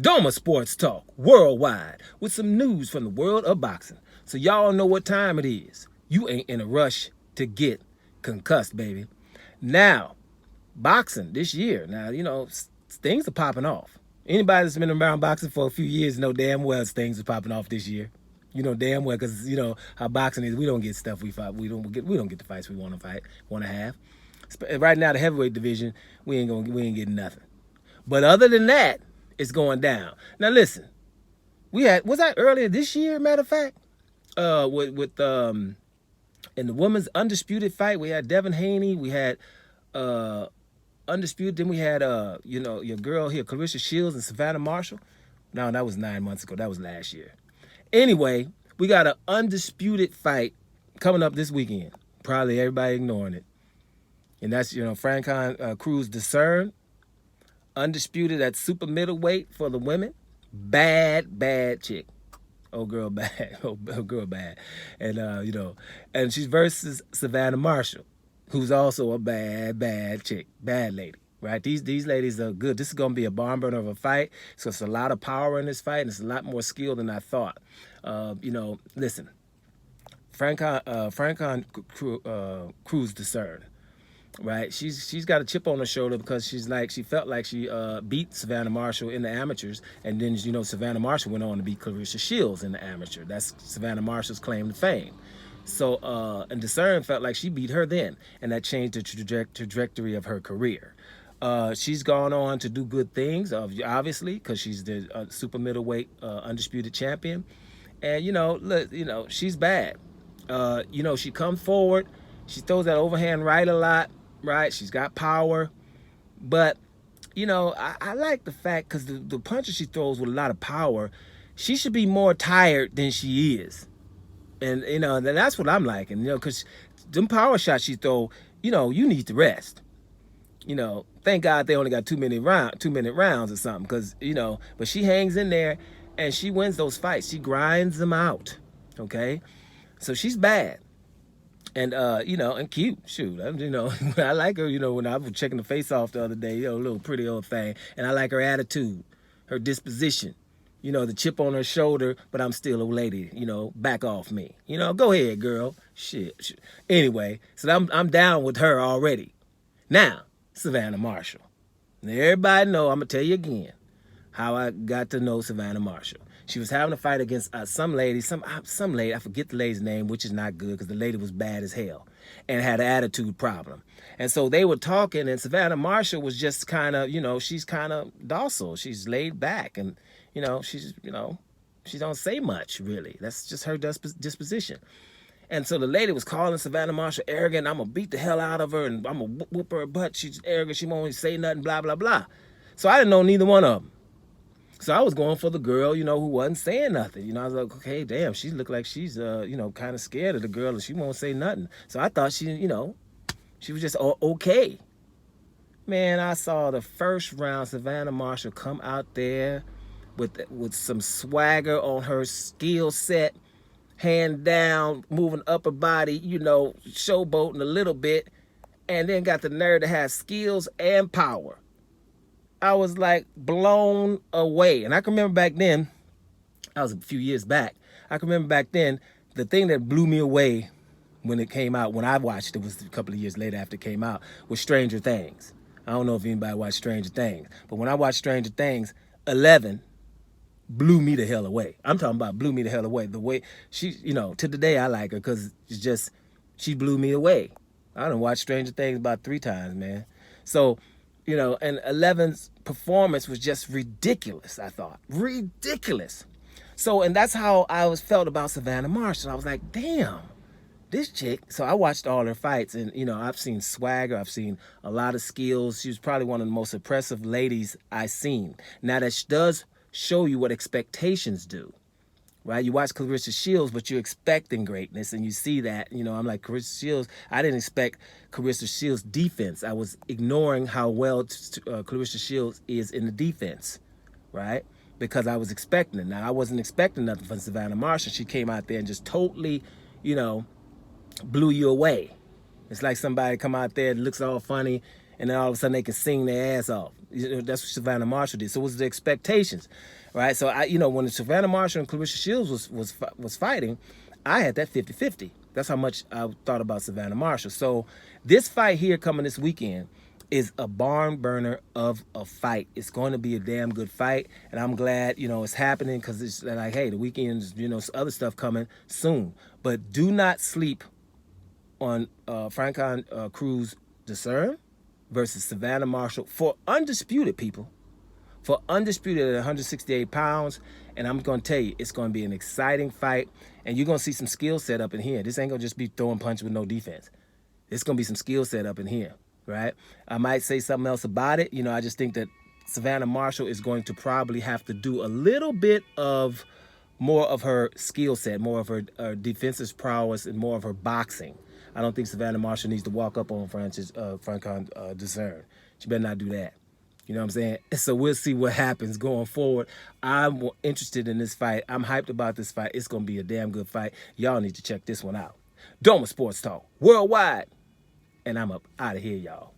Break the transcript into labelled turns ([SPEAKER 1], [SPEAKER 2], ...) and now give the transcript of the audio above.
[SPEAKER 1] Doma Sports Talk worldwide with some news from the world of boxing. So y'all know what time it is. You ain't in a rush to get concussed, baby. Now, boxing this year. Now, things are popping off. Anybody that's been around boxing for a few years know damn well things are popping off this year. You know damn well because you know how boxing is. We don't get stuff we fight. We don't get the fights we want to have. Right now, the heavyweight division, we ain't getting nothing. But other than that, it's going down. Now listen, was that earlier this year? Matter of fact, with in the women's undisputed fight, we had Devin Haney, we had undisputed, then we had your girl here, Clarissa Shields and Savannah Marshall. No, that was 9 months ago. That was last year. Anyway, we got an undisputed fight coming up this weekend. Probably everybody ignoring it, and that's Franchon Crews-Dezurn. Undisputed at super middleweight for the women. Bad chick. Oh girl bad. Oh girl bad. And and she's versus Savannah Marshall, who's also a bad chick. Bad lady. Right? These ladies are good. This is gonna be a barn burner of a fight. So it's a lot of power in this fight, and it's a lot more skill than I thought. Listen. Franchon Crews-Dezurn. Right, she's got a chip on her shoulder because she felt like she beat Savannah Marshall in the amateurs, and then Savannah Marshall went on to beat Clarissa Shields in the amateur. That's Savannah Marshall's claim to fame. So and Dezurn felt like she beat her then, and that changed the trajectory of her career. She's gone on to do good things, obviously, because she's the super middleweight undisputed champion, and she's bad. She comes forward, she throws that overhand right a lot. Right, she's got power, but I like the fact because the punches she throws with a lot of power, she should be more tired than she is, and that's what I'm liking. Because them power shots she throw, you need to rest. Thank God they only got 2-minute rounds or something, because but she hangs in there and she wins those fights. She grinds them out. Okay, so she's bad. And and cute. Shoot, I like her. When I was checking the face off the other day, little pretty old thing. And I like her attitude, her disposition. The chip on her shoulder, but I'm still a lady. Back off me. Go ahead, girl. Shit. Anyway, so I'm down with her already. Now, Savannah Marshall. Now, everybody know. I'm gonna tell you again how I got to know Savannah Marshall. She was having a fight against some lady, I forget the lady's name, which is not good because the lady was bad as hell and had an attitude problem. And so they were talking, and Savannah Marshall was just kind of, she's kind of docile. She's laid back, and, she don't say much, really. That's just her disposition. And so the lady was calling Savannah Marshall arrogant. I'm going to beat the hell out of her, and I'm going to whoop her butt. She's arrogant. She won't say nothing, blah, blah, blah. So I didn't know neither one of them. So I was going for the girl, who wasn't saying nothing. I was like, okay, damn, she looked like she's, kind of scared of the girl and she won't say nothing. So I thought she was just okay. Man, I saw the first round Savannah Marshall come out there with some swagger on her skill set, hand down, moving upper body, showboating a little bit, and then got the nerve to have skills and power. I was like blown away. And I can remember back then, that was a few years back, I can remember back then, the thing that blew me away when it came out, when I watched it, was a couple of years later after it came out, was Stranger Things. I don't know if anybody watched Stranger Things, but when I watched Stranger Things, 11 blew me the hell away. I'm talking about blew me the hell away. The way she, to the day I like her because it's just, she blew me away. I done watched Stranger Things about 3 times, man. So, and 11's performance was just ridiculous, I thought. Ridiculous. So, and that's how I felt about Savannah Marshall. I was like, damn, this chick. So I watched all her fights, and, I've seen swagger. I've seen a lot of skills. She was probably one of the most impressive ladies I've seen. Now, that does show you what expectations do. Right, you watch Clarissa Shields, but you're expecting greatness, and you see that. I'm like, Clarissa Shields. I didn't expect Clarissa Shields' defense. I was ignoring how well Clarissa Shields is in the defense, right? Because I was expecting it. Now, I wasn't expecting nothing from Savannah Marshall. She came out there and just totally, blew you away. It's like somebody come out there that looks all funny and then all of a sudden they can sing their ass off. That's what Savannah Marshall did. So it was the expectations, right? So when Savannah Marshall and Clarissa Shields was fighting, I had that 50-50. That's how much I thought about Savannah Marshall. So this fight here coming this weekend is a barn burner of a fight. It's going to be a damn good fight, and I'm glad, it's happening, because it's like, hey, the weekend's, other stuff coming soon. But do not sleep on Franchon Crews-Dezurn versus Savannah Marshall for undisputed, people. For undisputed at 168 pounds. And I'm going to tell you, it's going to be an exciting fight. And you're going to see some skill set up in here. This ain't going to just be throwing punches with no defense. It's going to be some skill set up in here, right? I might say something else about it. I just think that Savannah Marshall is going to probably have to do a little bit of more of her skill set, more of her defensive prowess, and more of her boxing. I don't think Savannah Marshall needs to walk up on Franchon Dezurn. She better not do that. You know what I'm saying? So we'll see what happens going forward. I'm interested in this fight. I'm hyped about this fight. It's going to be a damn good fight. Y'all need to check this one out. Doma Sports Talk Worldwide. And I'm up out of here, y'all.